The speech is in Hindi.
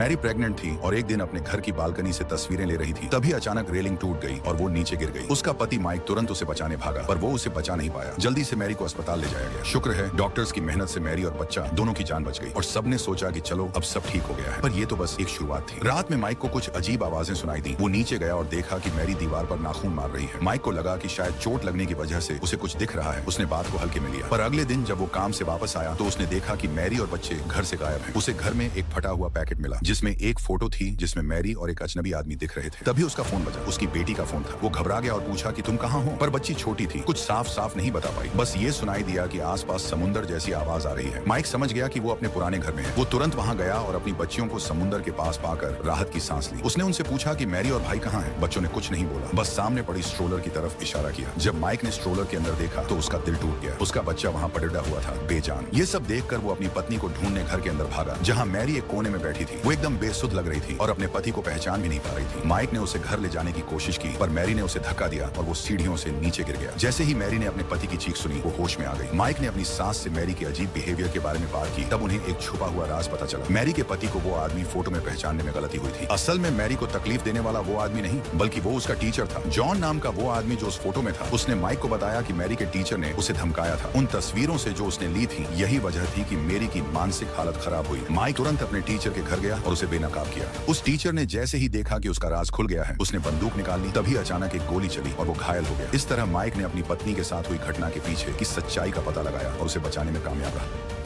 मैरी प्रेग्नेंट थी और एक दिन अपने घर की बालकनी से तस्वीरें ले रही थी। तभी अचानक रेलिंग टूट गई और वो नीचे गिर गई। उसका पति माइक तुरंत उसे बचाने भागा, पर वो उसे बचा नहीं पाया। जल्दी से मैरी को अस्पताल ले जाया गया। शुक्र है डॉक्टर्स की मेहनत से मैरी और बच्चा दोनों की जान बच गई और सबने सोचा कि चलो अब सब ठीक हो गया है। पर ये तो बस एक शुरुआत थी। रात में माइक को कुछ अजीब आवाजें सुनाई दी। वो नीचे गया और देखा कि मैरी दीवार पर नाखून मार रही है। माइक को लगा कि शायद चोट लगने की वजह से उसे कुछ दिख रहा है। उसने बात को हल्के में लिया। पर अगले दिन जब वो काम से वापस आया तो उसने देखा कि मैरी और बच्चे घर से गायब हैं। उसे घर में एक फटा हुआ पैकेट मिला जिसमें एक फोटो थी जिसमें मैरी और एक अजनबी आदमी दिख रहे थे। तभी उसका फोन बजा। उसकी बेटी का फोन था। वो घबरा गया और पूछा कि तुम कहाँ हो, पर बच्ची छोटी थी, कुछ साफ साफ नहीं बता पाई। बस ये सुनाई दिया कि आसपास समुंदर जैसी आवाज आ रही है। माइक समझ गया कि वो अपने पुराने घर में है। वो तुरंत वहाँ गया और अपनी बच्चियों को समुंदर के पास पाकर राहत की सांस ली। उसने उनसे पूछा कि मैरी और भाई कहाँ हैं। बच्चों ने कुछ नहीं बोला, बस सामने पड़ी स्ट्रोलर की तरफ इशारा किया। जब माइक ने स्ट्रोलर के अंदर देखा तो उसका दिल टूट गया। उसका बच्चा वहाँ पड़ेगा हुआ था, बेजान। ये सब देखकर वो अपनी पत्नी को ढूंढने घर के अंदर भागा, जहाँ मैरी एक कोने में बैठी थी। वो एकदम बेसुध लग रही थी और अपने पति को पहचान भी नहीं पा रही थी। माइक ने उसे घर ले जाने की कोशिश की, पर मैरी ने उसे धक्का दिया और वो सीढ़ियों से नीचे गिर गया। जैसे ही मैरी ने अपने पति की चीख सुनी, वो होश में आ गई। माइक ने अपनी सास से मैरी के अजीब बिहेवियर के बारे में बात की। तब उन्हें एक छुपा हुआ राज पता चला। मैरी के पति को वो आदमी फोटो में पहचानने में गलती हुई थी। असल में मैरी को तकलीफ देने वाला वो आदमी नहीं, बल्कि वो उसका टीचर था। जॉन नाम का वो आदमी जो उस फोटो में था। उसने माइक को बताया कि मैरी के टीचर ने उसे धमकाया था। उन तस्वीरों से जो उसने ली थी, यही वजह थी कि मैरी की मानसिक हालत खराब हुई। माइक तुरंत अपने टीचर के घर गया और उसे बेनकाब किया। उस टीचर ने जैसे ही देखा कि उसका राज खुल गया है, उसने बंदूक निकाल ली। तभी अचानक एक गोली चली और वो घायल हो गया। इस तरह माइक ने अपनी पत्नी के साथ हुई घटना के पीछे की सच्चाई का पता लगाया और उसे बचाने में कामयाब रहा।